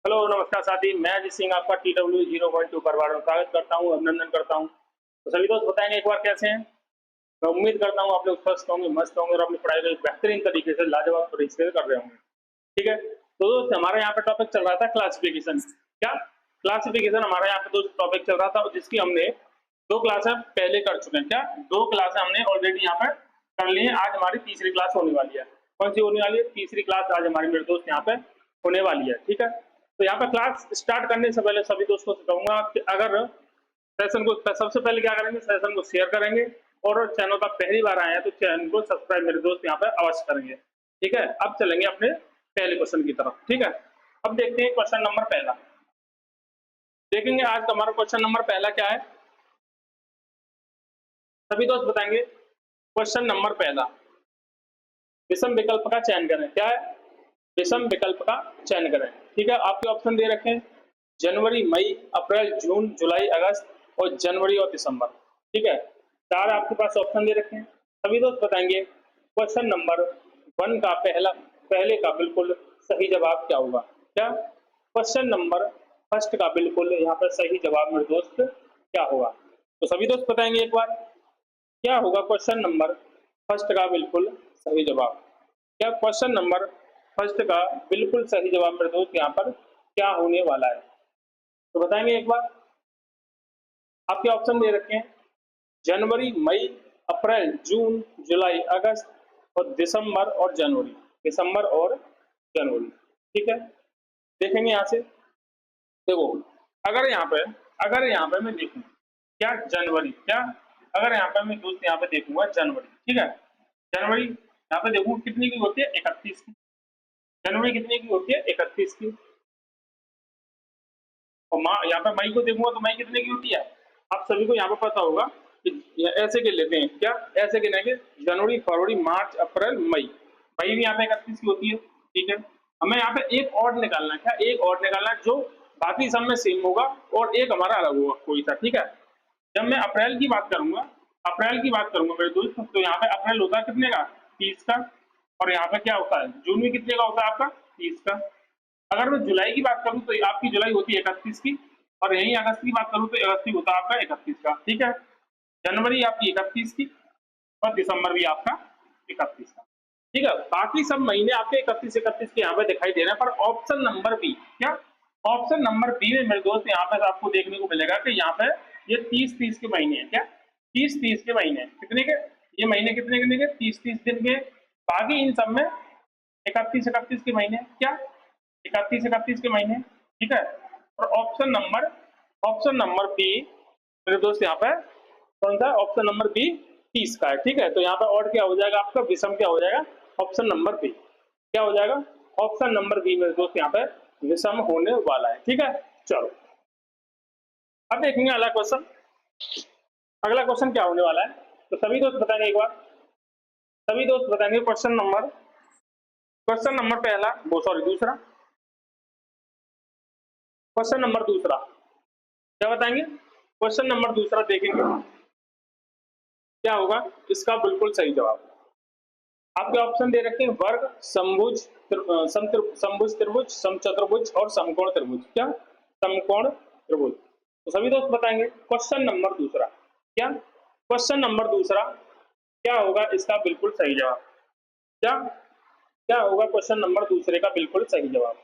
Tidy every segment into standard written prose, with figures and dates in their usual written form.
Hello नमस्कार साथी, मैं अजीत सिंह आपका TW0.2 पर बार स्वागत करता हूँ, अभिनंदन करता हूँ। तो सभी दोस्त बताएंगे एक बार कैसे हैं। मैं उम्मीद करता हूँ आप लोग स्वस्थ होंगे, मस्त होंगे और अपनी पढ़ाई को एक बेहतरीन तरीके से लाजवाब तरीके से कर रहे होंगे। ठीक है, तो दोस्त हमारे यहाँ पे टॉपिक चल रहा था क्लासिफिकेशन। क्या क्लासिफिकेशन हमारे यहाँ पे दोस्त टॉपिक चल रहा था और जिसकी हमने दो क्लासें पहले कर चुके हैं। क्या दो क्लासें हमने ऑलरेडी यहाँ पे कर ली है। आज हमारी तीसरी क्लास होने वाली है। कौन सी होने वाली है? तीसरी क्लास आज हमारी मेरे दोस्त यहाँ पे होने वाली है। ठीक है, तो यहाँ पे क्लास स्टार्ट करने से पहले सभी दोस्तों से कहूंगा कि अगर सेशन को सबसे पहले क्या करेंगे, सेशन को शेयर करेंगे और चैनल पर पहली बार आए हैं तो चैनल को सब्सक्राइब मेरे दोस्त यहाँ पे अवश्य करेंगे। ठीक है, अब चलेंगे अपने पहले क्वेश्चन की तरफ। ठीक है, अब देखते हैं क्वेश्चन नंबर पहला। देखेंगे आज का हमारा क्वेश्चन नंबर पहला क्या है, सभी दोस्त बताएंगे। क्वेश्चन नंबर पहला, विषम विकल्प का चयन करें। क्या है? विषम विकल्प का चयन करें। ठीक है, आपके ऑप्शन दे रखे हैं जनवरी, मई, अप्रैल, जून, जुलाई, अगस्त और जनवरी और दिसंबर। ठीक है, चार आपके पास ऑप्शन दे रखे हैं। सभी दोस्त बताएंगे क्वेश्चन नंबर वन का पहले का बिल्कुल सही जवाब क्या होगा। क्या क्वेश्चन नंबर फर्स्ट का बिल्कुल यहाँ पर सही जवाब मेरे दोस्त क्या होगा? तो सभी दोस्त बताएंगे एक बार क्या होगा क्वेश्चन नंबर फर्स्ट का बिल्कुल सही जवाब। क्या क्वेश्चन नंबर फर्स्ट का बिल्कुल सही जवाब मेरे दोस्त यहाँ पर क्या होने वाला है? तो बताएंगे एक बार। आपके ऑप्शन दे रखे हैं जनवरी, मई, अप्रैल, जून, जुलाई, अगस्त और दिसंबर और जनवरी। दिसंबर और जनवरी। ठीक है, देखेंगे यहाँ से। देखो, अगर यहाँ पे मैं देखूं क्या जनवरी, क्या अगर यहाँ पे मैं दोस्त यहाँ पे देखूंगा जनवरी। ठीक है, जनवरी यहाँ पे देखूं कितनी की होती है? 31 की। जनवरी कितने की होती है? 31 की। और यहाँ पे मई को देखूंगा तो मई कितने की होती है? आप सभी को यहाँ पे पता होगा कि ऐसे के लेते हैं। क्या ऐसे गिनेंगे? जनवरी, फरवरी, मार्च, अप्रैल, मई। मई भी यहाँ पे 31 की होती है। ठीक है, हमें यहाँ पे एक और निकालना है। क्या एक और निकालना है जो बाकी सब में सेम होगा और एक हमारा अलग होगा कोई सा। ठीक है, जब मैं अप्रैल की बात करूंगा, मेरे दोस्त, तो यहाँ पे अप्रैल होता है कितने का? 30 का। और यहाँ पे क्या होता है? जून में कितने का होता है आपका? 30 का। अगर मैं जुलाई की बात करूं तो आपकी जुलाई होती है 31 की। और यही अगस्त की बात करूं तो अगस्त की होता है आपका 31 का। ठीक है, जनवरी आपकी 31 की और दिसंबर भी आपका 31 का। ठीक है, बाकी सब महीने आपके 31 के यहाँ पे दिखाई दे रहे हैं। पर ऑप्शन नंबर बी, क्या ऑप्शन नंबर बी में मेरे दोस्त यहाँ पे आपको देखने को मिलेगा कि यहाँ पे ये 30-30 के महीने हैं। क्या 30-30 के महीने कितने के? ये महीने कितने के? 30-30 दिन के। बाकी इन सब में 31-31 के महीने। क्या 31-31 के महीने। ठीक है, और ऑप्शन नंबर बी मेरे दोस्त यहाँ पे कौन सा? ऑप्शन नंबर बी 30 का है। ठीक है, तो यहाँ पे और क्या हो जाएगा आपका? विषम क्या हो जाएगा? ऑप्शन नंबर बी क्या हो जाएगा? ऑप्शन नंबर बी मेरे दोस्त यहाँ पे विषम होने वाला है। ठीक है, चलो अब देखेंगे अगला क्वेश्चन। अगला क्वेश्चन क्या होने वाला है तो सभी दोस्त बताएंगे एक बार। सभी दोस्त बताएंगे क्वेश्चन नंबर पहला, वो सॉरी दूसरा, क्वेश्चन नंबर दूसरा क्या बताएंगे? क्वेश्चन नंबर दूसरा देखेंगे क्या होगा इसका बिल्कुल सही जवाब। आपके ऑप्शन दे रखे हैं वर्ग, समभुज, समभुज त्रिभुज, समचतुर्भुज और समकोण त्रिभुज। क्या समकोण त्रिभुज? तो सभी दोस्त बताएंगे क्वेश्चन नंबर दूसरा। क्या क्वेश्चन नंबर दूसरा क्या होगा इसका बिल्कुल सही जवाब? क्या क्या होगा क्वेश्चन नंबर दूसरे का बिल्कुल सही जवाब?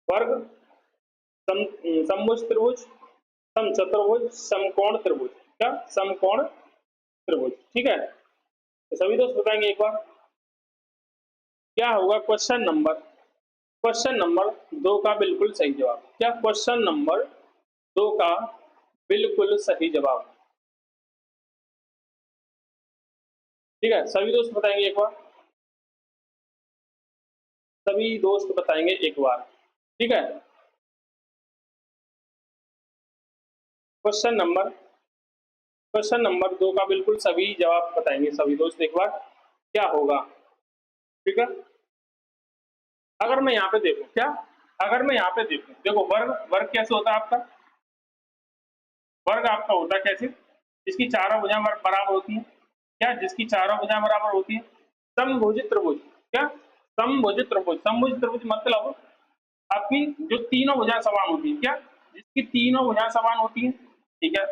वर्ग, समभुज त्रिभुज, समचतुर्भुज, समकोण त्रिभुज। क्या समकोण त्रिभुज। ठीक है, तो सभी दोस्त बताएंगे एक बार क्या होगा क्वेश्चन नंबर दो का बिल्कुल सही जवाब। क्या क्वेश्चन नंबर दो का बिल्कुल सही जवाब? ठीक है, सभी दोस्त बताएंगे एक बार। सभी दोस्त बताएंगे एक बार। ठीक है, क्वेश्चन नंबर दो का बिल्कुल सभी जवाब बताएंगे सभी दोस्त एक बार क्या होगा। ठीक है, अगर मैं यहाँ पे देखूं, क्या अगर मैं यहाँ पे देखूं, देखो वर्ग, वर्ग कैसे होता है आपका? वर्ग आपका होता है कैसे? जिसकी चारों भुजाएं बराबर होती हैं। क्या जिसकी चारों भुजाएं बराबर होती हैं। समभुज त्रिभुज। क्या समभुज त्रिभुज? समभुज त्रिभुज मतलब आप आपकी जो तीनों भुजाएं समान होती है, क्या जिसकी तीनों भुजाएं समान होती हैं, ठीक है।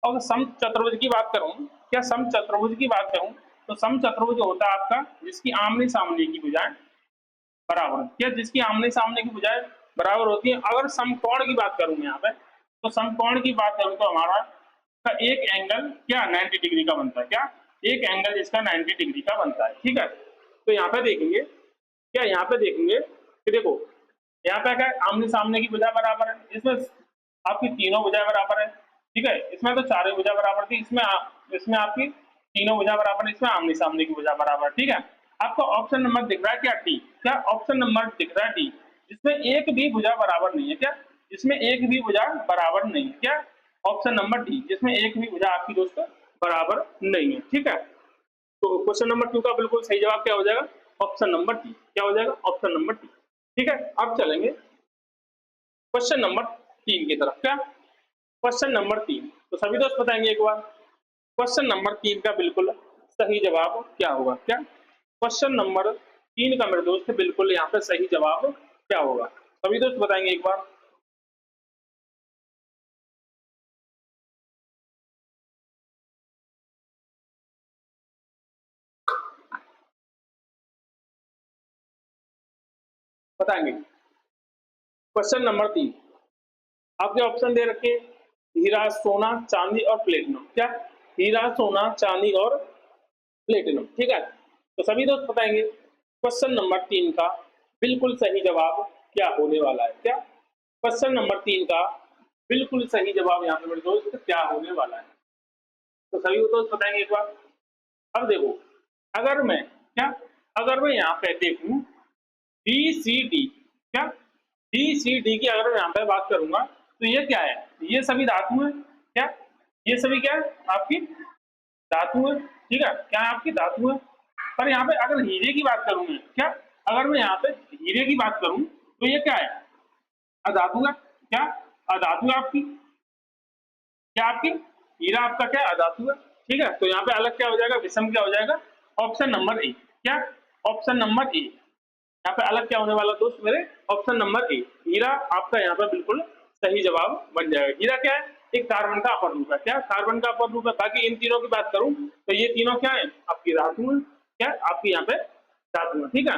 और सम चतुर्भुज की बात करूं, क्या सम चतुर्भुज की बात करूं, तो सम चतुर्भुज होता है आपका जिसकी आमने सामने की भुजाएं बराबर, क्या जिसकी आमने सामने की भुजाएं बराबर होती है। अगर समकोण की बात करूं मैं यहाँ पे, तो समकोण की बात करूं तो हमारा का एक एंगल क्या 90 डिग्री का बनता है, क्या एक एंगल इसका 90 डिग्री का बनता है, ठीक है। तो यहाँ पे देखेंगे, क्या यहाँ पे देखेंगे कि देखो यहाँ पे क्या आमने सामने की भुजा बराबर है, इसमें आपकी तीनों भुजा बराबर है, ठीक है। इसमें तो चारों भुजा बराबर थी, इसमें आपकी तीनों भुजा बराबर है, इसमें आमने सामने की भुजा बराबर, ठीक है। आपको ऑप्शन नंबर दिख रहा है क्या डी, क्या ऑप्शन नंबर दिख रहा है डी, जिसमें एक भी भुजा बराबर नहीं है, क्या जिसमें एक भी भुजा बराबर नहीं है, क्या ऑप्शन नंबर डी, जिसमें एक भी भुजा आपकी दोस्तों बराबर नहीं है, ठीक है। तो क्वेश्चन नंबर 2 का बिल्कुल सही जवाब क्या हो जाएगा, ऑप्शन नंबर डी, क्या हो जाएगा ऑप्शन नंबर डी, ठीक है। अब चलेंगे क्वेश्चन नंबर 3 की तरफ, क्या क्वेश्चन नंबर 3, तो सभी दोस्त बताएंगे एक बार क्वेश्चन नंबर 3 का बिल्कुल सही जवाब क्या होगा, क्या क्वेश्चन नंबर 3 का मेरे दोस्त बिल्कुल यहाँ पे सही जवाब क्या होगा, सभी दोस्त बताएंगे एक बार। बताएंगे क्वेश्चन नंबर 3, आपके ऑप्शन दे रखे हीरा सोना चांदी और प्लेटिनम, क्या हीरा सोना चांदी और प्लेटिनम, ठीक है। तो सभी दोस्त बताएंगे क्वेश्चन नंबर 3 का बिल्कुल सही जवाब क्या होने वाला है, क्या क्वेश्चन नंबर 3 का बिल्कुल सही जवाब यहाँ पे मेरे दोस्त क्या होने वाला है, तो सभी दोस्त बताएंगे एक बार। अब देखो अगर मैं क्या अगर मैं यहाँ पे देखूं बी सी डी, क्या डी सी डी की अगर मैं यहाँ पे बात करूंगा तो ये क्या है, ये सभी धातु है, क्या ये सभी क्या है आपकी धातु है, ठीक है, क्या है आपकी धातु है। पर यहाँ पे अगर हीरे की बात करूं मैं, क्या अगर मैं यहाँ पे हीरे की बात करूं तो ये क्या है अधातु है, क्या अधातु है आपकी, क्या आपकी हीरा आपका क्या अधातु है, ठीक है। तो यहाँ पे अलग क्या हो जाएगा विषम क्या हो जाएगा ऑप्शन नंबर ए, क्या ऑप्शन नंबर ए, यहाँ पे अलग क्या होने वाला दोस्त मेरे ऑप्शन नंबर ए, हीरा आपका यहाँ पे बिल्कुल सही जवाब बन जाएगा। हीरा क्या है एक कार्बन का अपर रूप है, क्या कार्बन का अपर रूप है। बाकी इन तीनों की बात करूं तो ये तीनों क्या है आपकी धातु है, क्या आपकी यहाँ पे धातु है, ठीक है।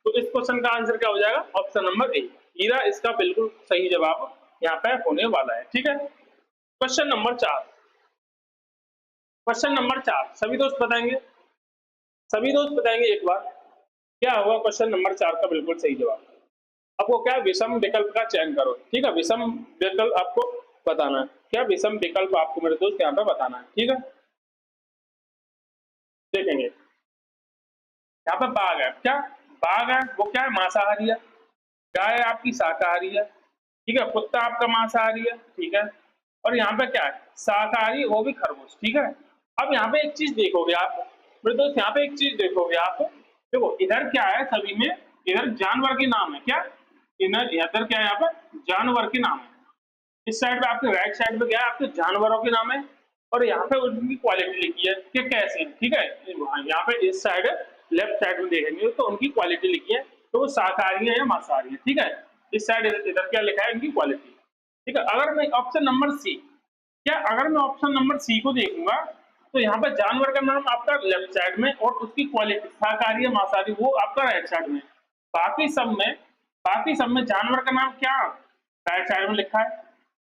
तो इस क्वेश्चन का आंसर क्या हो जाएगा ऑप्शन नंबर ए, हीरा इसका बिल्कुल सही जवाब यहाँ पे होने वाला है, ठीक है। क्वेश्चन नंबर 4, क्वेश्चन नंबर 4 सभी दोस्त बताएंगे, सभी दोस्त बताएंगे एक बार क्या होगा क्वेश्चन नंबर 4 का बिल्कुल सही जवाब। आपको क्या विषम विकल्प का चयन करो, ठीक है, विषम विकल्प आपको बताना है, क्या विषम विकल्प आपको मेरे दोस्त यहाँ पे बताना है, ठीक है। देखेंगे यहाँ पे बाघ है, क्या बाघ है वो क्या है मांसाहारी है, गाय आपकी शाकाहारी है, ठीक है, कुत्ता आपका मांसाहारी है, ठीक है। और यहाँ पे क्या है शाकाहारी वो भी खरगोश, ठीक है। अब यहाँ पे एक चीज देखोगे आप मेरे दोस्त, यहाँ पे एक चीज देखोगे आप, देखो इधर क्या है सभी में, इधर जानवर के नाम है, क्या इधर इधर क्या है यहाँ पे जानवर के नाम है, इस साइड पे आपके राइट साइड पे क्या है आपके जानवरों के नाम है, और यहाँ पे उनकी क्वालिटी लिखी है कि कैसे हैं, ठीक है। यहाँ पे इस साइड लेफ्ट साइड में देखेंगे तो उनकी क्वालिटी लिखी है, तो वो शाकाहारी है या मांसाहारी है, ठीक है। इस साइड इधर क्या लिखा है इनकी क्वालिटी, ठीक है। अगर मैं ऑप्शन नंबर सी, क्या अगर मैं ऑप्शन नंबर सी को देखूंगा तो यहाँ पे जानवर का नाम आपका लेफ्ट साइड में और उसकी क्वालिटी शाकाहारी या मांसाहारी वो आपका राइट साइड में, बाकी सब में बाकी सब में जानवर का नाम क्या राइट साइड में लिखा है,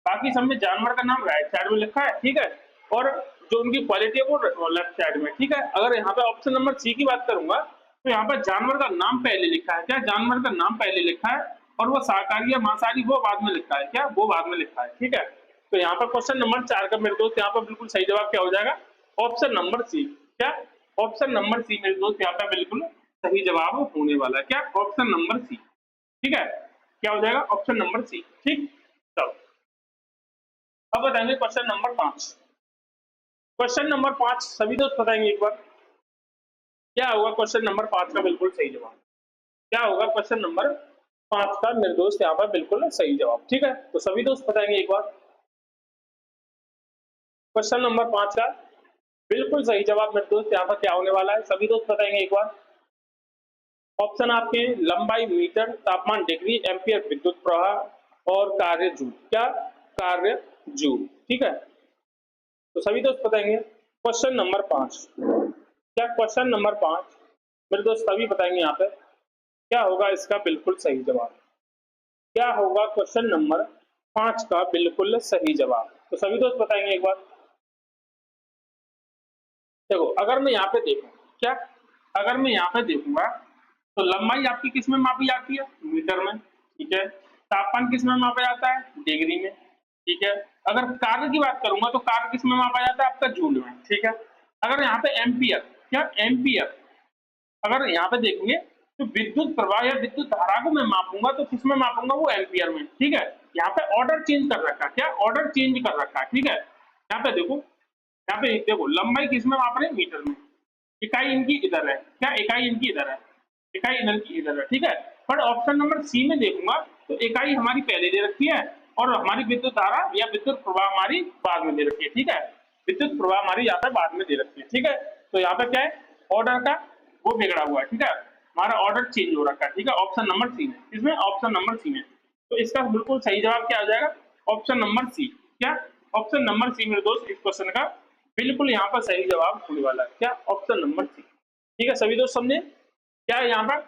बाकी सब में जानवर का नाम राइट साइड में लिखा है, ठीक है। और जो उनकी क्वालिटी है वो लेफ्ट साइड में, ठीक है। अगर यहाँ पे ऑप्शन नंबर सी की बात करूंगा तो यहाँ पर जानवर का नाम पहले लिखा है, क्या जानवर का नाम पहले लिखा है और वो शाकाहारी या मांसाहारी वो बाद में लिखा है, क्या वो बाद में लिखा है, ठीक है। तो यहाँ पर क्वेश्चन नंबर 4 का मेरे दोस्त यहाँ पर बिल्कुल सही जवाब क्या हो जाएगा ऑप्शन नंबर सी, क्या ऑप्शन नंबर सी मेरे दोस्त यहाँ पे बिल्कुल सही जवाब होने वाला है, क्या ऑप्शन नंबर सी, ठीक है, क्या हो जाएगा ऑप्शन नंबर सी, ठीक। चलो अब बताएंगे क्वेश्चन नंबर 5, क्वेश्चन नंबर 5 सभी दोस्त बताएंगे एक बार क्या होगा क्वेश्चन नंबर 5 का बिल्कुल सही जवाब, क्या होगा क्वेश्चन नंबर 5 का मेरे दोस्त यहाँ पर बिल्कुल सही जवाब, ठीक है। तो सभी दोस्त बताएंगे एक बार क्वेश्चन नंबर 5 का बिल्कुल सही जवाब मेरे दोस्त यहाँ पर क्या होने वाला है, सभी दोस्त बताएंगे एक बार। ऑप्शन आपके हैं लंबाई मीटर, तापमान डिग्री, एम्पियर विद्युत प्रवाह और कार्य जूल। क्या? कार्य जूल। ठीक है, तो सभी दोस्त बताएंगे क्वेश्चन नंबर 5। क्या क्वेश्चन नंबर 5 मेरे दोस्त सभी बताएंगे यहाँ पे क्या होगा इसका बिल्कुल सही जवाब। क्या होगा क्वेश्चन नंबर 5 का बिल्कुल सही जवाब, तो सभी दोस्त बताएंगे एक बार। देखो अगर मैं यहाँ पे देखूं, क्या अगर मैं यहाँ पे देखूंगा तो लंबाई आपकी किस में मापी जाती है? मीटर में। ठीक है, तापमान किस में मापा जाता है? डिग्री में। ठीक है, अगर कार्य की बात करूंगा तो कार्य किस में मापा जाता है? आपका जूल में। ठीक है, अगर यहाँ पे एम्पियर, क्या एम्पियर अगर यहाँ पे देखेंगे तो विद्युत प्रवाह या विद्युत धारा को मैं मापूंगा तो किस में मापूंगा? वो एम्पियर में। ठीक है, यहाँ पे ऑर्डर चेंज कर रखा है। क्या? ऑर्डर चेंज कर रखा है। ठीक है, यहाँ पे देखो, यहाँ पे देखो लंबाई किस में माप रहे हैं? मीटर में। इकाई इनकी इधर है। क्या? इकाई इनकी इधर है, इकाई इधर की इधर है। ठीक है, पर ऑप्शन नंबर सी में देखूंगा तो इकाई हमारी पहले दे रखी है और हमारी विद्युत धारा या विद्युत प्रवाह हमारी बाद में दे रखी है। ठीक है, विद्युत प्रवाह हमारी यहाँ पे बाद में दे रखी है। ठीक है, तो यहाँ पे क्या है? ऑर्डर का वो बिगड़ा हुआ है। ठीक है, हमारा ऑर्डर चेंज हो रखा है। ठीक है, ऑप्शन नंबर सी में, इसमें ऑप्शन नंबर सी में, तो इसका बिल्कुल सही जवाब क्या आ जाएगा? Option number C. क्या? ऑप्शन नंबर सी मेरे दोस्त इस क्वेश्चन का बिल्कुल यहाँ पर सही जवाब होने वाला है। क्या? Option number C. ठीक है, सभी दोस्त समझे? क्या है यहाँ पर?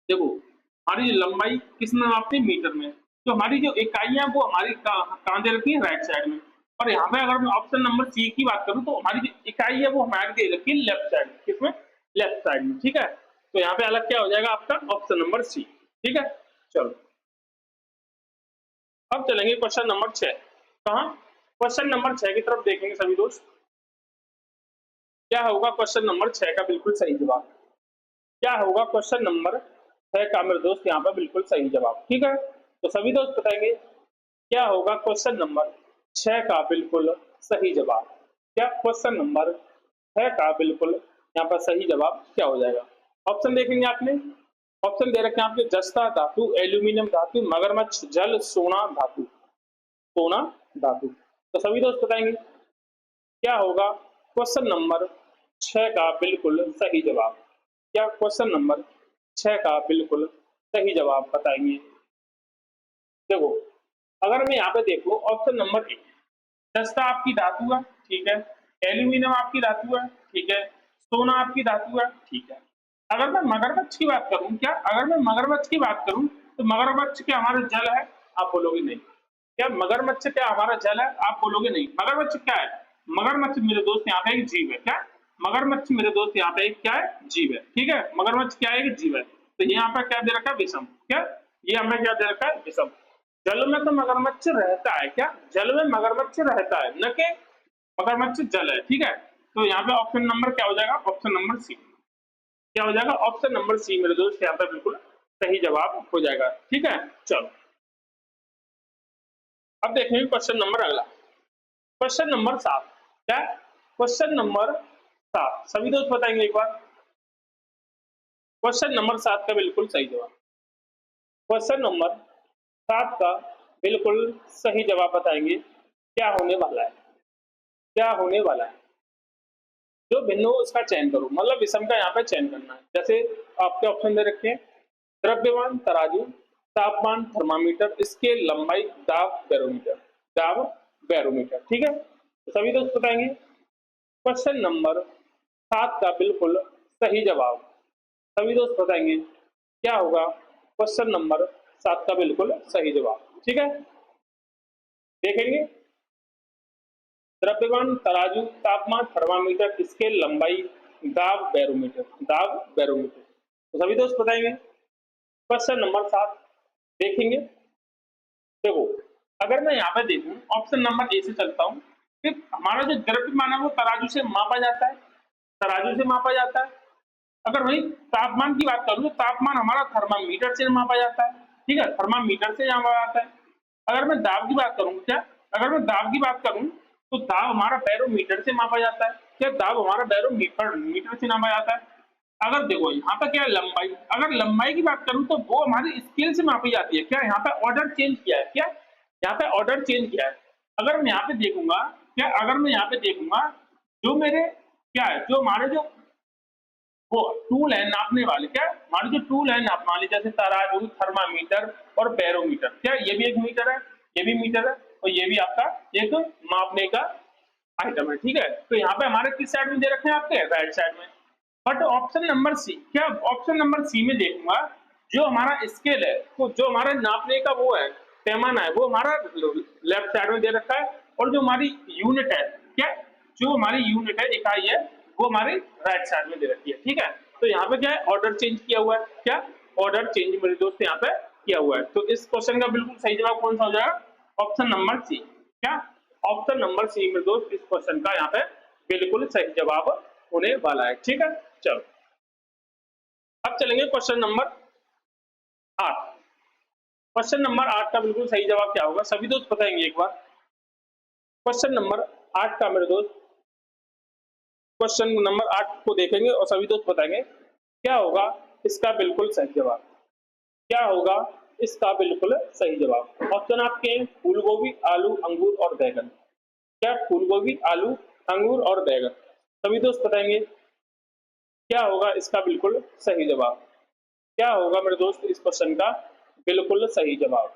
देखो हमारी जो लंबाई किस में मापते हैं? मीटर में। तो हमारी जो इकाइयां वो हमारी कहाँ दे रखी है? राइट साइड में। और यहाँ पे अगर मैं ऑप्शन नंबर सी की बात करूँ तो हमारी जो इकाई है वो हमारी दे रखी है लेफ्ट साइड में। किसमें? लेफ्ट साइड में। ठीक है, तो यहाँ पे अलग क्या हो जाएगा आपका? Option number C. ठीक है, चलो अब चलेंगे क्वेश्चन नंबर 6। कहाँ? क्वेश्चन नंबर 6 की तरफ देखेंगे सभी दोस्त। क्या होगा क्वेश्चन नंबर 6 का बिल्कुल सही जवाब? क्या होगा क्वेश्चन नंबर 6 का मेरे दोस्त यहाँ पर बिल्कुल सही जवाब? ठीक है, तो सभी दोस्त बताएंगे क्या होगा क्वेश्चन नंबर 6 का बिल्कुल सही जवाब? क्या क्वेश्चन नंबर 6 का बिल्कुल यहाँ पर सही जवाब क्या हो जाएगा? ऑप्शन देखेंगे आपने, ऑप्शन दे रखे हैं आपके जस्ता धातु, एल्यूमिनियम धातु, मगरमच्छ, जल, सोना धातु। सोना धातु, तो सभी दोस्त बताएंगे क्या होगा क्वेश्चन नंबर 6 का बिल्कुल सही जवाब? क्या क्वेश्चन नंबर 6 का बिल्कुल सही जवाब बताएंगे? देखो अगर मैं यहाँ पे देखूं ऑप्शन नंबर 1 जस्ता आपकी धातु है। ठीक है, एल्यूमिनियम आपकी धातु है। ठीक है, सोना आपकी धातु है। ठीक है, अगर मैं मगरमच्छ की बात करूं, क्या अगर मैं मगरमच्छ की बात करूं तो मगरमच्छ क्या हमारा जल है? आप बोलोगे नहीं। क्या मगरमच्छ क्या हमारा जल है? आप बोलोगे नहीं। मगरमच्छ क्या है? मगरमच्छ मेरे दोस्त यहाँ पे एक जीव है। क्या? मगरमच्छ मेरे दोस्त यहाँ पे एक क्या है? जीव है। ठीक है, मगरमच्छ क्या है? एक जीव है। तो यहाँ पर क्या दे रखा है? विषम। क्या? ये हमें क्या दे रखा है? विषम। जल में तो मगरमच्छ रहता है। क्या? जल में मगरमच्छ रहता है, न कि मगरमच्छ जल है। ठीक है, तो यहाँ पे ऑप्शन नंबर क्या हो जाएगा? Option number C. क्या हो जाएगा? ऑप्शन नंबर सी मेरे दोस्त यहाँ पे बिल्कुल सही जवाब हो जाएगा। ठीक है, चलो अब देखेंगे क्वेश्चन नंबर अगला, क्वेश्चन नंबर 7। क्या? क्वेश्चन नंबर 7 सभी दोस्त बताएंगे एक बार। क्वेश्चन नंबर 7 का बिल्कुल सही जवाब। क्वेश्चन नंबर 7 का बिल्कुल सही जवाब बताएंगे क्या होने वाला है? क्या होने वाला है? जो भिन्न हो उसका चयन करो, मतलब विषम का यहाँ पे चयन करना है। जैसे आपके ऑप्शन दे रखे हैं द्रव्यमान तराजू, तापमान थर्मामीटर, स्केल लंबाई, दाब बैरोमीटर। दाब बैरोमीटर। ठीक है, तो सभी दोस्त बताएंगे क्वेश्चन नंबर 7 का बिल्कुल सही जवाब। सभी दोस्त बताएंगे क्या होगा क्वेश्चन नंबर 7 का बिल्कुल सही जवाब? ठीक है, देखेंगे द्रव्यमान तराजू, तापमान थर्मामीटर, स्केल लंबाई, दाब बैरोमीटर। दाब बैरोमीटर, तो सभी दोस्त बताएंगे क्वेश्चन नंबर 7 देखेंगे। देखो अगर मैं यहाँ पे देखूं ऑप्शन नंबर ए से चलता हूँ कि हमारा जो द्रव्यमान है वो तराजू से मापा जाता है। तराजू से मापा जाता है। अगर वही तापमान की बात करूं तो तापमान हमारा थर्मामीटर से मापा जाता है। ठीक है, थर्मामीटर से मापा जाता है। अगर मैं दाब की बात करूं, क्या अगर मैं दाब की बात करूं तो दाब हमारा बैरोमीटर से मापा जाता है। क्या? दाब हमारा बैरोमीटर मीटर से नापा जाता है। अगर देखो यहाँ पे क्या है? लंबाई, अगर लंबाई की बात करूं तो वो हमारी स्केल से मापी जाती है। क्या? यहाँ पे ऑर्डर चेंज किया है। क्या? यहाँ पे ऑर्डर चेंज किया है। अगर मैं यहाँ पे देखूंगा, क्या अगर मैं यहाँ पे देखूंगा जो मेरे क्या है, जो हमारे जो वो टूल है नापने वाले, क्या हमारे जो टूल है नापने वाले, जैसे तराजू, थर्मामीटर और बैरोमीटर, क्या ये भी एक मीटर है, ये भी मीटर है, और ये भी आपका एक मापने का आइटम है, ठीक है। तो यहाँ पे हमारे किस साइड में दे रखे हैं, आपके राइट साइड में। बट ऑप्शन नंबर सी, क्या ऑप्शन नंबर सी में देखूंगा जो हमारा स्केल है, तो जो हमारा नापने का वो है पैमाना है, वो हमारा लेफ्ट साइड में दे रखा है, और जो हमारी यूनिट है, क्या जो हमारी यूनिट है, इकाई है, वो हमारी राइट साइड में दे रखी है, ठीक है। तो यहाँ पे क्या है, ऑर्डर चेंज किया हुआ है, क्या ऑर्डर चेंज मेरे दोस्त यहाँ पे किया हुआ है। तो इस क्वेश्चन का बिल्कुल सही जवाब कौन सा हो जाएगा, ऑप्शन नंबर सी, क्या ऑप्शन नंबर सी मेरे दोस्त इस क्वेश्चन का यहाँ पे बिल्कुल सही जवाब होने वाला है, ठीक है। चलो अब चलेंगे क्वेश्चन नंबर 8। क्वेश्चन नंबर 8 का बिल्कुल सही जवाब क्या होगा, सभी दोस्त बताएंगे एक बार। क्वेश्चन नंबर 8 का मेरे दोस्त, क्वेश्चन नंबर 8 को देखेंगे और सभी दोस्त बताएंगे क्या होगा इसका बिल्कुल सही जवाब, क्या होगा इसका बिल्कुल सही जवाब। ऑप्शन आपके हैं फूल गोभी, आलू, अंगूर और बैगन। क्या फूल गोभी, आलू, अंगूर और बैगन, सभी दोस्त बताएंगे क्या होगा इसका बिल्कुल सही जवाब, क्या होगा मेरे दोस्त इस क्वेश्चन का बिल्कुल सही जवाब।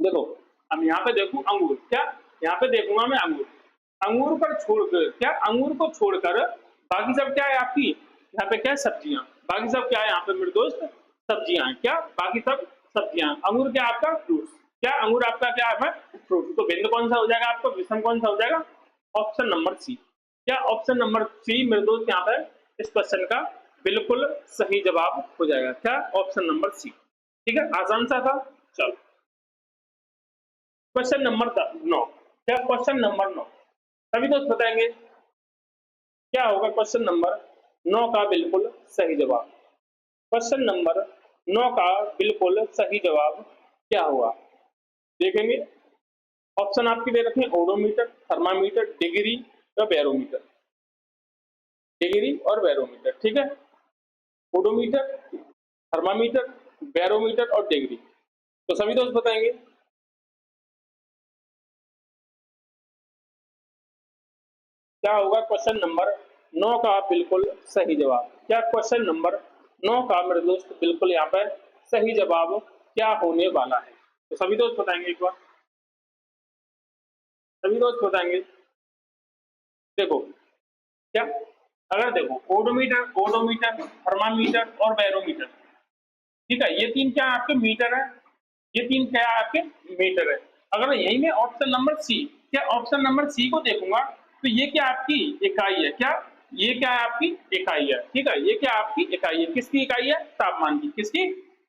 देखो अब यहाँ पे देखूं अंगूर, क्या यहाँ पे देखूंगा मैं अंगूर, अंगूर पर छोड़कर, क्या अंगूर को छोड़कर बाकी सब क्या है आपकी, यहाँ पे क्या है सब्जियां, बाकी सब क्या है यहाँ पे मेरे दोस्त सब्जियां हैं, क्या बाकी सब सब्जियां। अंगूर क्या आपका फ्रूट, क्या अंगूर आपका क्या है फ्रूट, तो बिंदु कौन सा हो जाएगा आपका, विषम कौन सा हो जाएगा, ऑप्शन नंबर सी, क्या ऑप्शन नंबर सी मेरे दोस्त यहाँ पे इस क्वेश्चन का बिल्कुल सही जवाब हो जाएगा, क्या ऑप्शन नंबर सी, ठीक है, आसान सा था। चलो क्वेश्चन नंबर 9, क्या क्वेश्चन नंबर 9 सभी दोस्त बताएंगे क्या होगा क्वेश्चन नंबर 9 का बिल्कुल सही जवाब। क्वेश्चन नंबर 9 का बिल्कुल सही जवाब क्या हुआ देखेंगे। ऑप्शन आपके दे रखे हैं ओडोमीटर, थर्मामीटर, डिग्री या बैरोमीटर, डिग्री और बैरोमीटर, ठीक है। ओडोमीटर, थर्मामीटर, बैरोमीटर और डिग्री, तो सभी दोस्त बताएंगे क्या होगा क्वेश्चन नंबर 9 का बिल्कुल सही जवाब। क्या क्वेश्चन नंबर 9 का मेरे दोस्त बिल्कुल यहाँ पर सही जवाब क्या होने वाला है, तो सभी दोस्त बताएंगे एक बार, सभी दोस्त बताएंगे। देखो क्या, अगर देखो ओडोमीटर, ओडोमीटर, थर्मामीटर और बैरोमीटर, ठीक है, ये तीन क्या आपके मीटर है, ये तीन क्या आपके मीटर है। अगर यही में ऑप्शन नंबर सी, क्या ऑप्शन नंबर सी को देखूंगा तो ये क्या आपकी इकाई है, क्या ये क्या है आपकी इकाई है, ठीक है, ये क्या आपकी इकाई है, किसकी इकाई है, तापमान की, किसकी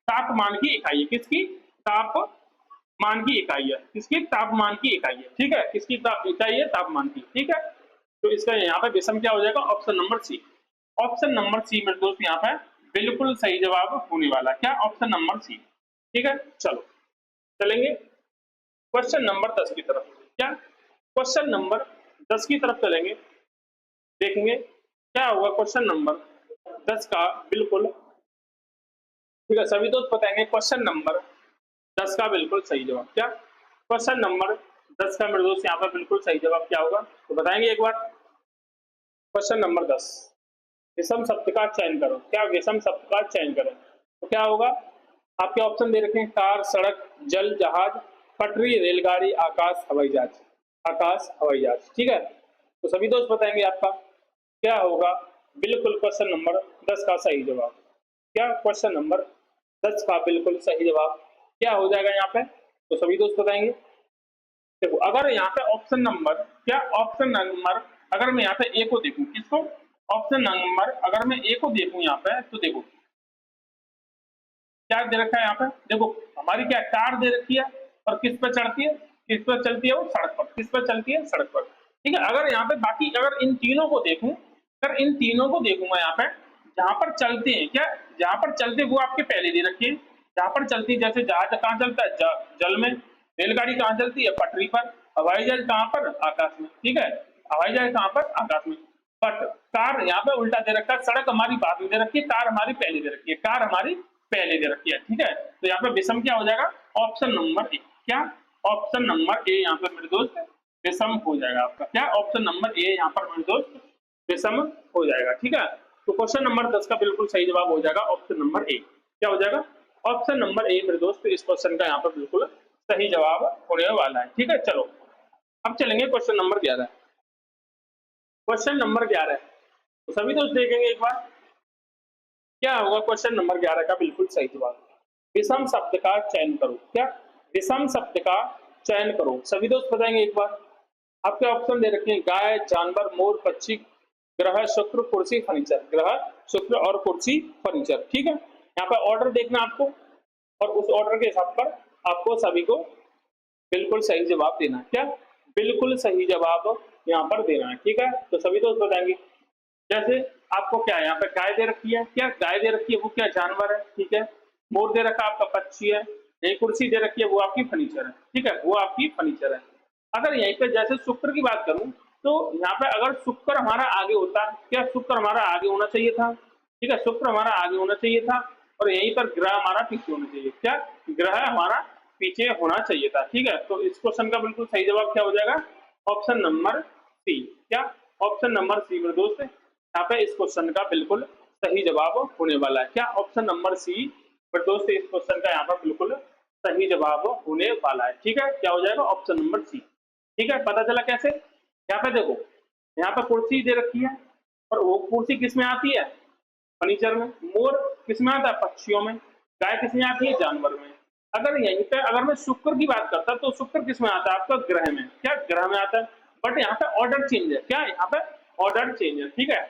तापमान की इकाई है, किसकी तापमान की इकाई है, किसकी तापमान की इकाई है, ठीक है, किसकी इकाई है तापमान की, ठीक है। तो इसका यहाँ पे विषम क्या हो जाएगा, option number C, option number C मेरे दोस्त यहाँ पे बिल्कुल सही जवाब होने वाला, क्या ऑप्शन नंबर सी, ठीक है। चलो चलेंगे क्वेश्चन नंबर 10 की तरफ, क्या क्वेश्चन नंबर 10 की तरफ चलेंगे, देखेंगे क्या होगा क्वेश्चन नंबर 10 का बिल्कुल, ठीक है, सभी दोस्त बताएंगे क्वेश्चन नंबर 10 का बिल्कुल सही जवाब, क्या क्वेश्चन नंबर 10 का मेरे दोस्त यहाँ पर बिल्कुल सही जवाब क्या होगा, तो बताएंगे एक बार। क्वेश्चन नंबर 10, विषम शब्द का चयन करो, क्या विषम शब्द का चयन करो, तो क्या होगा आपके ऑप्शन दे रखे हैं कार, सड़क, जल, जहाज, पटरी, रेलगाड़ी, आकाश, हवाई जहाज, आकाश हवाई जहाज, ठीक है। तो सभी दोस्त बताएंगे आपका क्या होगा बिल्कुल क्वेश्चन नंबर 10 का सही जवाब, क्या क्वेश्चन नंबर 10 का बिल्कुल सही जवाब क्या हो जाएगा यहाँ पे, तो सभी दोस्त बताएंगे। देखो अगर यहाँ पे ऑप्शन नंबर, क्या ऑप्शन नंबर अगर मैं यहाँ पे ए को देखूं, किसको, ऑप्शन नंबर अगर मैं ए को देखूं यहाँ पे, तो देखो क्या दे रखा है यहाँ पे, देखो हमारी क्या कार दे रखी है और किस पर चढ़ती है, किस पर चलती है, वो सड़क पर, किस पर चलती है, सड़क पर, ठीक है। अगर यहाँ पे बाकी अगर इन तीनों को देखूं, अगर इन तीनों को देखूंगा यहाँ पे जहां पर चलते हैं, क्या जहां पर चलते वो आपके पहले दे रखे हैं, जहां पर चलती है जैसे जहाज कहाँ चलता है, जल में, रेलगाड़ी कहाँ चलती है, पटरी पर, हवाई जहाज कहाँ पर, आकाश में, ठीक है, हवाई जहाज कहाँ पर, आकाश में। बट कार यहाँ पे उल्टा दे रखा है, सड़क हमारी बाद में दे रखी है, कार हमारी पहले दे रखी है, कार हमारी पहले दे रखी है, ठीक है। तो यहाँ पे विषम क्या हो जाएगा, ऑप्शन नंबर ए, क्या ऑप्शन नंबर ए यहाँ पे मेरे दोस्त विषम हो जाएगा आपका, क्या ऑप्शन नंबर ए यहाँ पर मेरे दोस्त विषम हो जाएगा, ठीक है। तो क्वेश्चन नंबर 10 का बिल्कुल सही जवाब हो जाएगा ऑप्शन नंबर ए। क्या हो जाएगा? ऑप्शन नंबर ए मेरे दोस्त, इस क्वेश्चन का यहाँ पर बिल्कुल सही जवाब होने वाला है। ठीक है, चलो अब चलेंगे क्वेश्चन नंबर 11। क्वेश्चन नंबर 11 तो सभी दोस्त देखेंगे एक बार क्या होगा क्वेश्चन नंबर 11 का बिल्कुल सही जवाब। विषम शब्द का चयन करो। क्या? विषम शब्द का चयन करो। सभी दोस्त बताएंगे एक बार। आपके ऑप्शन दे रखे हैं गाय, जानवर, मोर, पक्षी, ग्रह, शुक्र, कुर्सी, फर्नीचर। ग्रह, शुक्र और कुर्सी, फर्नीचर। ठीक है, यहाँ पर ऑर्डर देखना आपको और उस ऑर्डर के हिसाब पर आपको सभी को बिल्कुल सही जवाब देना है। क्या? बिल्कुल सही जवाब यहाँ पर देना है। ठीक है, तो सभी दोस्त बताएंगे जैसे आपको क्या है, यहाँ पे गाय दे रखी है। क्या गाय दे रखी है? वो क्या जानवर है। ठीक है, मोर दे रखा आपका पक्षी है। ये कुर्सी दे रखी है, वो आपकी फर्नीचर है। ठीक है, वो आपकी फर्नीचर है। अगर यहीं पे जैसे शुक्र की बात करूं तो यहाँ पे अगर शुक्र हमारा आगे होता, क्या शुक्र हमारा आगे होना चाहिए था। ठीक है, शुक्र हमारा आगे होना चाहिए था और यहीं पर ग्रह हमारा पीछे होना चाहिए। क्या? ग्रह हमारा पीछे होना चाहिए था। ठीक है, तो इस क्वेश्चन का बिल्कुल सही जवाब क्या हो जाएगा? Option number C. क्या? ऑप्शन नंबर सी मेरे दोस्त, यहाँ पे इस क्वेश्चन का बिल्कुल सही जवाब होने वाला है। क्या? ऑप्शन नंबर सी मेरे दोस्त, इस क्वेश्चन का यहाँ पर बिल्कुल सही जवाब होने वाला है। ठीक है, क्या हो जाएगा? Option number C. ठीक है, पता चला कैसे? यहाँ पे देखो, यहाँ पे कुर्सी दे रखी है और वो कुर्सी किस में आती है? फर्नीचर में। मोर किस में आता है? पक्षियों में। गाय किस में आती है? जानवर में। अगर यहीं पे अगर मैं शुक्र की बात करता तो शुक्र किस में आता है? आपका ग्रह में। क्या? ग्रह में आता है। बट यहाँ पे ऑर्डर चेंज है। क्या? यहाँ पे ऑर्डर चेंज है। ठीक है,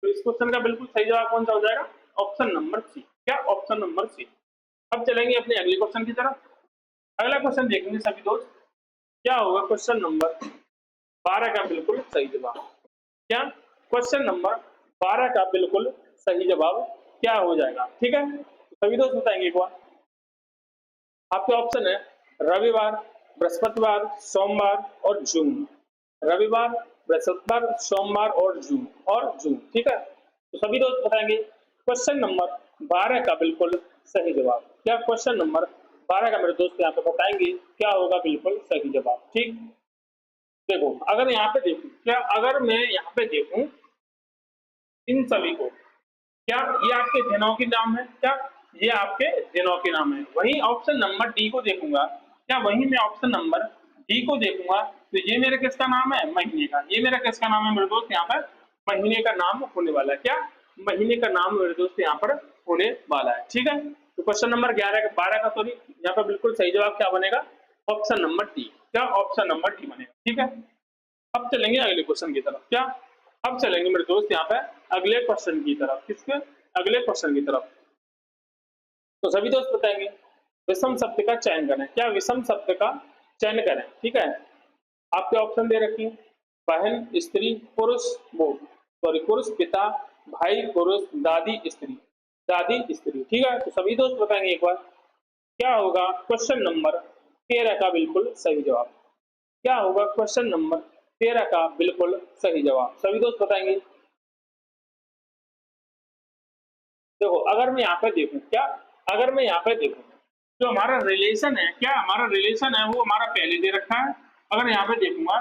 तो इस क्वेश्चन का बिल्कुल सही जवाब कौन सा हो जाएगा? Option number C. क्या? Option number C. अब चलेंगे अपने अगले क्वेश्चन की तरफ। अगला क्वेश्चन देखेंगे सभी दोस्त क्या होगा क्वेश्चन नंबर 12 का बिल्कुल सही जवाब। क्या? क्वेश्चन नंबर 12 का बिल्कुल सही जवाब क्या हो जाएगा? ठीक है, तो सभी दोस्त बताएंगे एक बार। आपके ऑप्शन है रविवार, बृहस्पतिवार, सोमवार और जून। रविवार, बृहस्पतिवार, सोमवार और जून। ठीक है, तो सभी दोस्त बताएंगे क्वेश्चन नंबर 12 का बिल्कुल सही जवाब। क्या? क्वेश्चन नंबर 12 का मेरे दोस्त यहाँ पे बताएंगे क्या होगा बिल्कुल सही जवाब। ठीक, देखो अगर यहाँ पे देखूं, क्या अगर मैं यहाँ पे देखूं इन सभी को, क्या ये आपके दिनों के नाम है? क्या ये आपके दिनों के नाम है? वहीं ऑप्शन नंबर डी को देखूंगा, क्या वहीं मैं ऑप्शन नंबर डी को देखूंगा तो ये मेरे किसका नाम है? महीने का। ये मेरा किसका नाम है मेरे दोस्त? यहाँ पर महीने का नाम होने वाला है। क्या? महीने का नाम मेरे दोस्त यहाँ पर होने वाला है। ठीक है, तो क्वेश्चन नंबर 12 का सॉरी यहाँ पर बिल्कुल सही जवाब क्या बनेगा? Option number D. क्या? ऑप्शन नंबर डी बनेगा। ठीक है, अब चलेंगे अगले क्वेश्चन की तरफ। क्या? अब चलेंगे मेरे दोस्त यहाँ पे अगले क्वेश्चन की तरफ। किसके? अगले क्वेश्चन की तरफ। तो सभी दोस्त बताएंगे विषम शब्द का चयन करें। क्या? विषम शब्द का चयन करें। ठीक है, आपके ऑप्शन दे रखी बहन, स्त्री, पुरुष, वो सॉरी पुरुष, पिता, भाई, पुरुष, दादी, स्त्री। दादी, स्त्री। ठीक है, तो सभी दोस्त बताएंगे एक बार क्या होगा क्वेश्चन नंबर 13 का बिल्कुल सही जवाब। क्या होगा क्वेश्चन नंबर 13 का बिल्कुल सही जवाब? सभी दोस्त बताएंगे। देखो अगर मैं यहाँ पे देखूं, क्या अगर मैं यहाँ पे देखूं जो हमारा रिलेशन है, क्या हमारा रिलेशन है वो हमारा पहले दे रखा है। अगर यहाँ पे देखूंगा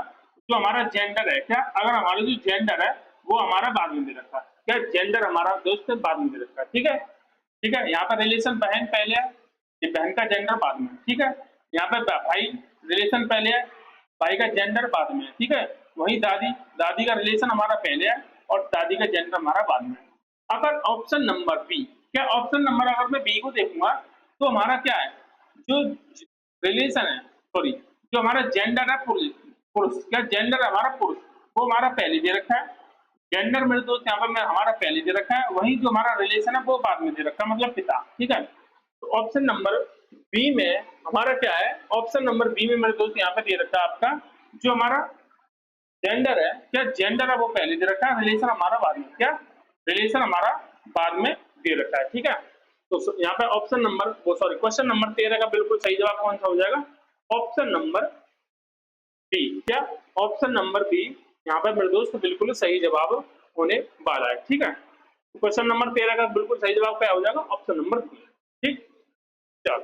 जो हमारा जेंडर है, क्या अगर हमारा जो जेंडर है वो हमारा बाद में दे रखा है। क्या? जेंडर हमारा दोस्त बाद में दे रखा है। ठीक है, ठीक है, यहाँ पर रिलेशन बहन पहले है, ये बहन का जेंडर बाद में। ठीक है, यहाँ पे भाई रिलेशन पहले है, भाई का जेंडर बाद में। ठीक है, वही दादी, दादी का रिलेशन हमारा पहले है और दादी का जेंडर हमारा बाद में। अगर ऑप्शन नंबर बी, क्या ऑप्शन नंबर अगर मैं बी को देखूंगा तो हमारा क्या है जो रिलेशन है सॉरी जो हमारा जेंडर है पुरुष, पुरुष क्या जेंडर है हमारा पुरुष, वो हमारा पहले दे रखा है। जेंडर मेरे दोस्त यहाँ पर मैं हमारा पहले दे रखा है, वही जो हमारा रिलेशन है वो बाद में दे रखा है, मतलब पिता। ठीक है, तो ऑप्शन नंबर बी में हमारा क्या है? ऑप्शन नंबर बी में मेरे दोस्त यहाँ पे दे रखा है आपका जो हमारा जेंडर है, क्या जेंडर है वो पहले दे रखा है, रिलेशन हमारा बाद में। क्या? रिलेशन हमारा बाद में दे रखा है। ठीक है, तो यहाँ पे ऑप्शन नंबर वो सॉरी क्वेश्चन नंबर 13 का बिल्कुल सही जवाब कौन सा हो जाएगा? Option number B. क्या? ऑप्शन नंबर बी यहाँ पे मेरे दोस्त बिल्कुल सही जवाब होने वाला है। ठीक है, तो क्वेश्चन नंबर 13 का बिल्कुल सही जवाब क्या हो जाएगा? Option number B. ठीक, चलो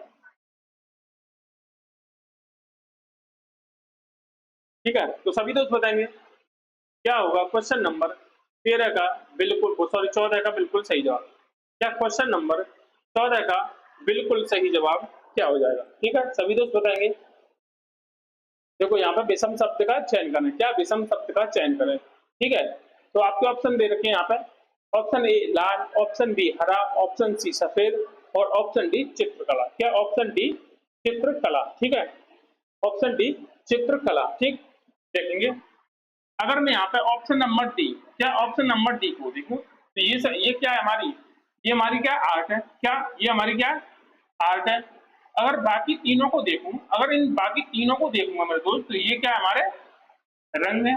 ठीक है, तो सभी दोस्त बताएंगे क्या होगा क्वेश्चन नंबर 13 का बिल्कुल, सॉरी 14 का बिल्कुल सही जवाब। क्या क्वेश्चन नंबर 14 का बिल्कुल सही जवाब क्या हो जाएगा? ठीक है, सभी दोस्त बताएंगे। देखो यहाँ पे विषम शब्द का चयन करें, क्या विषम शब्द का चयन करें, ठीक है। तो आपके ऑप्शन दे रखे हैं यहाँ पे, ऑप्शन ए लाल, ऑप्शन बी हरा, ऑप्शन सी सफेद और ऑप्शन डी चित्रकला। क्या ऑप्शन डी चित्रकला, ठीक है, ऑप्शन डी चित्रकला, ठीक। देखेंगे अगर मैं यहाँ पे ऑप्शन नंबर डी, क्या ऑप्शन नंबर डी को देखूं तो ये क्या है हमारी, ये हमारी क्या आर्ट है, क्या ये हमारी क्या आर्ट है। अगर बाकी तीनों को देखूं, अगर इन बाकी तीनों को देखूंगा मेरे दोस्त, तो ये क्या है हमारे रंग है।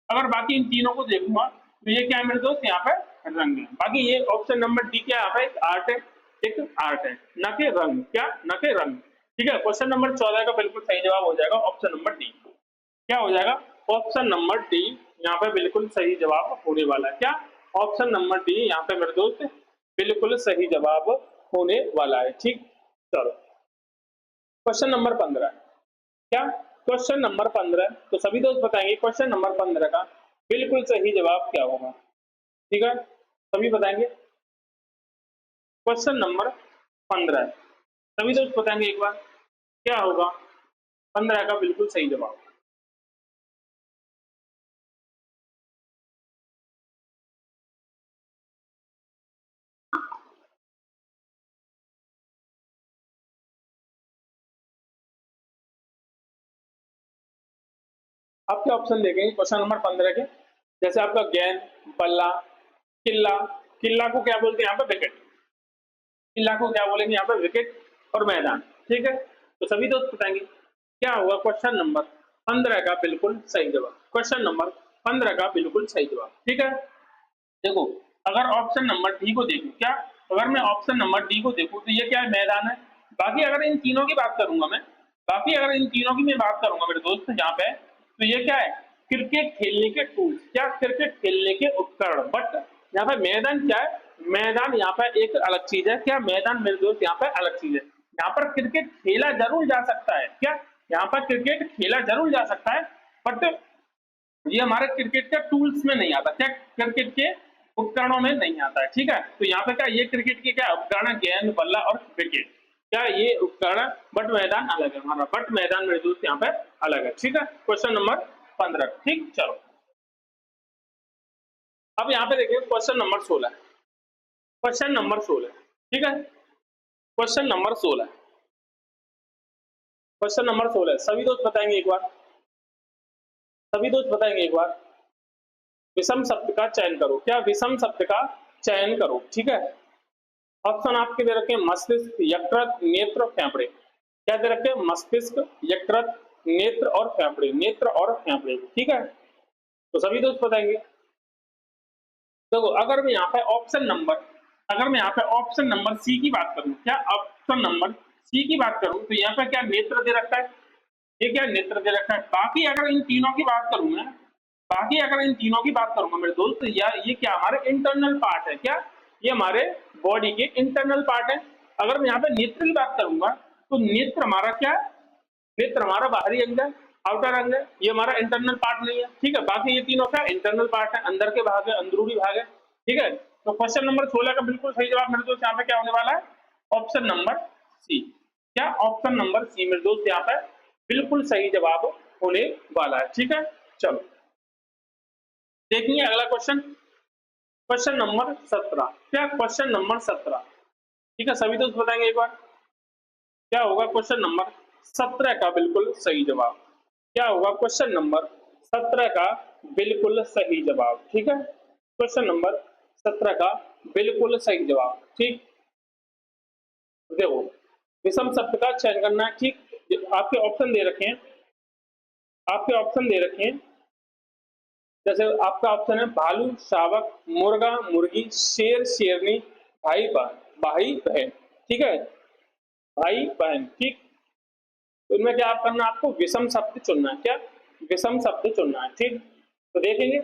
अगर बाकी इन तीनों को देखूंगा तो ये क्या है मेरे दोस्त, यहाँ पे रंग है। बाकी ये ऑप्शन नंबर डी क्या है, यहाँ पे एक आर्ट है, एक आर्ट है, न के रंग, क्या न के रंग, ठीक है। क्वेश्चन नंबर 14 का बिल्कुल सही जवाब हो जाएगा ऑप्शन नंबर डी। क्या हो जाएगा, ऑप्शन नंबर डी यहाँ पे बिल्कुल सही जवाब होने वाला है। क्या ऑप्शन नंबर डी यहाँ पे मेरे दोस्त बिल्कुल सही जवाब होने वाला है, ठीक। चलो क्वेश्चन नंबर 15, क्या क्वेश्चन नंबर 15, तो सभी दोस्त बताएंगे क्वेश्चन नंबर 15 का बिल्कुल सही जवाब क्या होगा, ठीक है, सभी बताएंगे। क्वेश्चन नंबर 15 सभी दोस्त बताएंगे एक बार, क्या होगा 15 का बिल्कुल सही जवाब। आपके ऑप्शन देखेंगे क्वेश्चन नंबर 15 के, जैसे आपका गेंद, बल्ला, किल्ला, किल्ला को क्या बोलते हैं यहाँ पे विकेट, किल्ला को क्या बोलेंगे यहाँ पे विकेट और मैदान, ठीक है। तो सभी दोस्त बताएंगे क्या होगा क्वेश्चन नंबर 15 का बिल्कुल सही जवाब, क्वेश्चन नंबर 15 का बिल्कुल सही जवाब, ठीक है। देखो अगर ऑप्शन नंबर डी को देखूं, क्या अगर मैं ऑप्शन नंबर डी को देखूं तो ये क्या है, मैदान है। बाकी अगर इन तीनों की बात करूंगा मैं, बाकी अगर इन तीनों की मैं बात करूंगा मेरे दोस्त यहाँ पे, तो ये क्या है, क्रिकेट खेलने के टूल्स, क्या क्रिकेट खेलने के उपकरण। बट यहाँ पे मैदान क्या है, मैदान यहाँ पे एक अलग चीज है, क्या मैदान मेरे दोस्त यहाँ पे अलग चीज है। यहाँ पर क्रिकेट खेला जरूर जा सकता है, क्या यहाँ पर क्रिकेट खेला जरूर जा सकता है, बट ये हमारे क्रिकेट के टूल्स में नहीं आता, क्या क्रिकेट के उपकरणों में नहीं आता है, ठीक है। तो यहाँ पे क्या ये क्रिकेट के क्या उपकरण है, गेंद, बल्ला और विकेट, क्या ये उपकरण, बट मैदान अलग है हमारा, बट मैदान मेरे दोस्त यहाँ पे अलग है, ठीक है। क्वेश्चन नंबर 15, ठीक। चलो अब यहाँ पे देखिए क्वेश्चन नंबर 16, क्वेश्चन नंबर 16, ठीक है, क्वेश्चन नंबर 16, क्वेश्चन नंबर 16 सभी दोस्त बताएंगे एक बार, सभी दोस्त बताएंगे एक बार, विषम शब्द का चयन करो, क्या विषम शब्द का चयन करो, ठीक है। ऑप्शन आपके दे रखे मस्तिष्क, यकृत, नेत्र, फेफड़े। क्या दे रखे, मस्तिष्क, यकृत, नेत्र और फेफड़े, नेत्र और फेफड़े, ठीक है। तो सभी दोस्त बताएंगे। देखो अगर मैं यहाँ पे ऑप्शन नंबर, अगर मैं यहाँ पे ऑप्शन नंबर सी की बात करूं, क्या ऑप्शन नंबर सी की बात करूं तो यहाँ पे क्या नेत्र दे रखा है, ये क्या नेत्र दे रखा है। बाकी अगर इन तीनों की बात करूं मैं, बाकी अगर इन तीनों की बात करूंगा मेरे दोस्त, या ये क्या हमारे इंटरनल पार्ट है, क्या ये हमारे बॉडी के इंटरनल पार्ट है। अगर मैं यहाँ पे नेत्र की बात करूंगा तो नेत्र हमारा क्या है, नेत्र हमारा बाहरी अंग है, आउटर अंग है, ये हमारा इंटरनल पार्ट नहीं है, ठीक है। बाकी ये तीनों क्या इंटरनल पार्ट है, अंदर के भाग है, अंदरूनी भाग है, ठीक है। तो क्वेश्चन नंबर 16 का बिल्कुल सही जवाब मेरे दोस्त यहाँ पे क्या होने वाला है, ऑप्शन नंबर सी, क्या ऑप्शन नंबर सी मेरे दोस्त यहाँ पे बिल्कुल सही जवाब होने वाला है, ठीक है। चलो देखिए अगला क्वेश्चन, क्वेश्चन नंबर 17, क्या क्वेश्चन नंबर 17, ठीक है, सभी दोस्त बताएंगे एक बार, क्या होगा क्वेश्चन नंबर 17 का बिल्कुल सही जवाब, क्या होगा क्वेश्चन नंबर 17 का बिल्कुल सही जवाब, ठीक है। क्वेश्चन नंबर 17 का बिल्कुल सही जवाब, ठीक। देखो विषम शब्द का चयन करना है, ठीक। आपके ऑप्शन दे रखे हैं, आपके ऑप्शन दे रखे हैं, जैसे आपका ऑप्शन है भालू, शावक, मुर्गा, मुर्गी, शेर, शेरनी, भाई बहन, भाई बहन, ठीक है, भाई बहन, ठीक। तो इनमें क्या आप करना, आपको विषम शब्द चुनना है, क्या विषम शब्द चुनना है, ठीक। तो देखेंगे,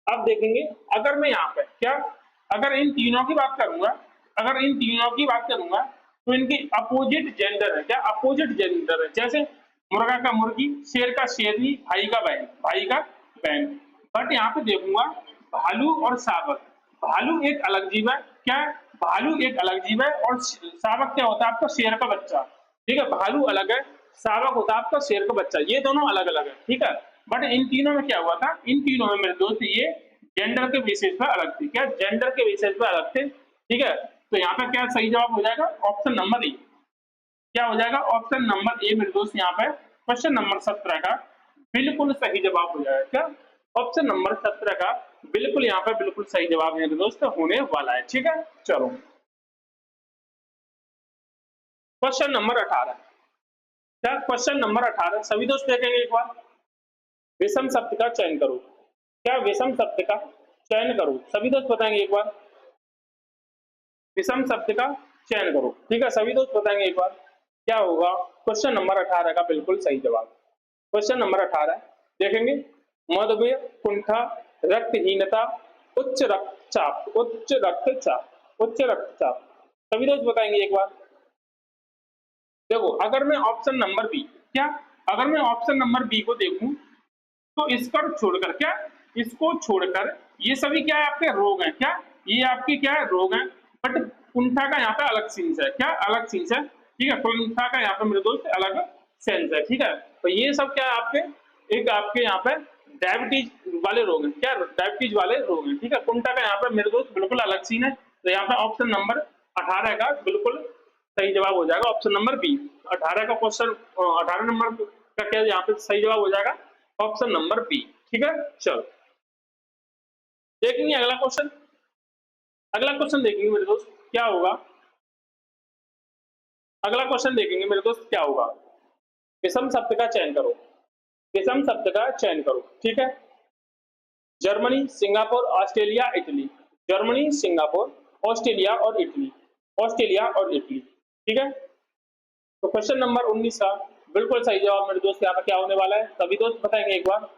अब देखेंगे अगर मैं यहाँ पे क्या, अगर इन तीनों की बात करूंगा, अगर इन तीनों की बात करूंगा तो इनकी अपोजिट जेंडर है, क्या अपोजिट जेंडर है। जैसे मुर्गा का मुर्गी, शेर का शेरनी, भाई का बहन, भाई का बहन। बट यहाँ पे देखूंगा भालू और शावक। भालू एक अलग जीव है, क्या है? भालू एक अलग जीव है और शावक क्या होता है? आपका शेर का बच्चा। ठीक है, भालू अलग है, शावक होता है आपका शेर का बच्चा, ये दोनों अलग अलग है। ठीक है, बट इन तीनों में क्या हुआ था? इन तीनों में मेरे दोस्त ये जेंडर के बेसिस पर अलग थे। क्या? जेंडर के बेसिस पर अलग थे। ठीक है, तो यहाँ पे क्या सही जवाब हो जाएगा? Option number A. क्या हो जाएगा? ऑप्शन नंबर ए मेरे दोस्त यहाँ पे क्वेश्चन नंबर 17 का बिल्कुल सही जवाब हो जाएगा। क्या? ऑप्शन नंबर 17 का बिल्कुल यहाँ पे बिल्कुल सही जवाब मेरे दोस्त होने वाला है। ठीक है, चलो क्वेश्चन नंबर 18। क्या? क्वेश्चन नंबर 18 सभी दोस्त देखेंगे एक बार। विषम शब्द का चयन करो। क्या? विषम शब्द का चयन करो, सभी दोस्त बताएंगे एक बार। विषम शब्द का चयन करो। ठीक है, सभी दोस्त बताएंगे एक बार क्या होगा क्वेश्चन नंबर 18 का बिल्कुल सही जवाब। क्वेश्चन नंबर 18 देखेंगे। मधुमेह, कुंठा, रक्तहीनता, उच्च रक्तचाप, उच्च रक्तचाप, उच्च रक्तचाप, सभी दोस्त बताएंगे एक बार। देखो, अगर मैं ऑप्शन नंबर बी, क्या? अगर मैं ऑप्शन नंबर बी को देखूं तो इसको छोड़कर, क्या? इसको छोड़कर ये सभी क्या है? आपके रोग हैं। क्या? ये आपके क्या है? रोग हैं। बट कुंठा का यहाँ पे अलग सीन्स है। क्या? अलग सीन्स है। ठीक है, कुंठा का यहाँ पे मेरे दोस्त अलग सेंस है। ठीक है, तो ये सब क्या है? आपके एक आपके यहाँ पे डायबिटीज वाले रोग हैं। क्या? डायबिटीज वाले रोग हैं। ठीक है, कुंठा का यहाँ पे मेरे दोस्त बिल्कुल अलग सीन है। तो यहाँ पे ऑप्शन नंबर 18 का बिल्कुल सही जवाब हो जाएगा ऑप्शन नंबर बी। 18 का क्वेश्चन 18 नंबर का क्या यहाँ पे सही जवाब हो जाएगा? Option number B. ठीक है, चलो देखेंगे अगला क्वेश्चन। अगला क्वेश्चन देखेंगे मेरे दोस्त क्या होगा। अगला क्वेश्चन देखेंगे मेरे दोस्त क्या होगा। विषम शब्द का चयन करो। विषम शब्द का चयन करो। ठीक है, Germany, Singapore, Australia, Italy. Germany, Singapore, Australia और इटली। ऑस्ट्रेलिया और इटली। ठीक है, तो क्वेश्चन नंबर 19 का बिल्कुल सही जवाब मेरे दोस्त यहाँ पर क्या होने वाला है? सभी दोस्त बताएंगे एक बार।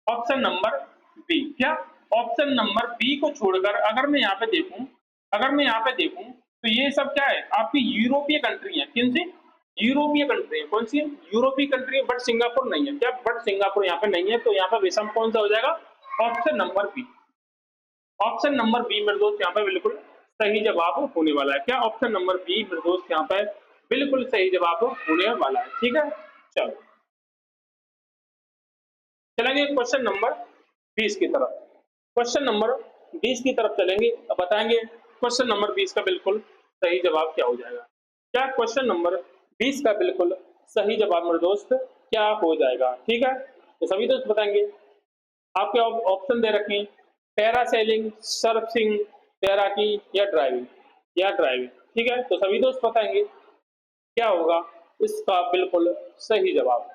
Option number B. क्या? ऑप्शन नंबर बी को छोड़कर अगर मैं यहाँ पे देखूं, अगर मैं यहाँ पे देखूं तो ये सब क्या है? आपकी यूरोपीय कंट्री है। किन सी? यूरोपीय कंट्री है। कौन सी? यूरोपीय कंट्री है, बट सिंगापुर नहीं है। क्या? बट सिंगापुर यहाँ पे नहीं है। तो यहाँ पे विषम कौन सा हो जाएगा? Option number B. Option number B मेरे दोस्त यहाँ पे बिल्कुल सही जवाब होने वाला है। क्या? ऑप्शन नंबर बी मेरे दोस्त यहाँ पे बिल्कुल सही जवाब होने वाला है। ठीक है, चलो चलेंगे क्वेश्चन नंबर 20 की तरफ। क्वेश्चन नंबर 20 की तरफ चलेंगे, अब बताएंगे क्वेश्चन नंबर 20 का बिल्कुल सही जवाब क्या हो जाएगा। क्या? क्वेश्चन नंबर 20 का बिल्कुल सही जवाब मेरे दोस्त क्या हो जाएगा। ठीक है, तो सभी दोस्त बताएंगे। आपके ऑप्शन दे रखे हैं, पैरासेलिंग, सर्फिंग, तैराकी या ड्राइविंग, या ड्राइविंग। ठीक है, तो सभी दोस्त बताएंगे क्या होगा इसका बिल्कुल सही जवाब।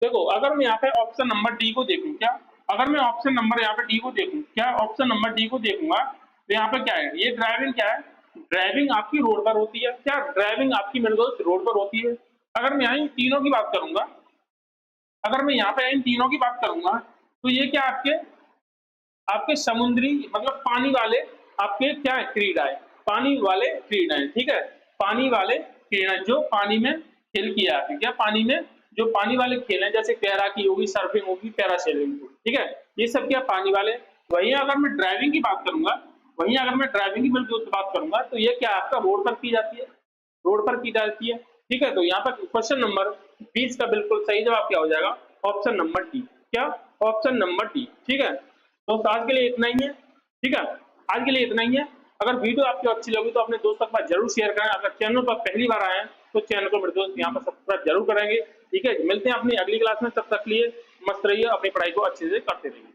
देखो, अगर मैं यहाँ पे ऑप्शन नंबर डी को देखूं, क्या? अगर मैं ऑप्शन नंबर यहाँ पे डी को देखूं, क्या? ऑप्शन नंबर डी को देखूंगा तो यहाँ पे क्या है? ये ड्राइविंग क्या है? ड्राइविंग आपकी रोड पर होती है। क्या? ड्राइविंग आपकी मेरे दोस्त रोड पर होती है। अगर मैं यहाँ इन तीनों की बात करूंगा, अगर मैं यहाँ पे इन तीनों की बात करूंगा तो ये क्या आपके आपके समुद्री मतलब पानी वाले आपके क्या है? क्रीडाएं, पानी वाले क्रीडाएं। ठीक है, पानी वाले क्रीडाएं जो पानी में खेल किया जाती है। क्या? पानी में जो पानी वाले खेल हैं, जैसे तैराकी होगी, सर्फिंग होगी, पैरासेलिंग होगी। ठीक है, ये सब क्या पानी वाले। वहीं अगर मैं ड्राइविंग की बात करूंगा, वहीं अगर मैं ड्राइविंग की बिल्कुल बात करूंगा तो ये क्या आपका रोड पर की जाती है, रोड पर की जाती है। ठीक है, तो यहाँ पर क्वेश्चन नंबर 20 का बिल्कुल सही जवाब क्या हो जाएगा? Option number D. क्या? Option number D. ठीक है, तो आज के लिए इतना ही है। ठीक है, आज के लिए इतना ही है। अगर वीडियो आपको अच्छी लगी तो अपने दोस्तों के पास जरूर शेयर करें। अगर चैनल पर पहली बार आए हैं तो चैनल को मेरे दोस्त यहाँ पर सब्सक्राइब जरूर करेंगे। ठीक है, मिलते हैं अपनी अगली क्लास में, तब तक लिए मस्त रहिए, अपनी पढ़ाई को अच्छे से करते रहिए।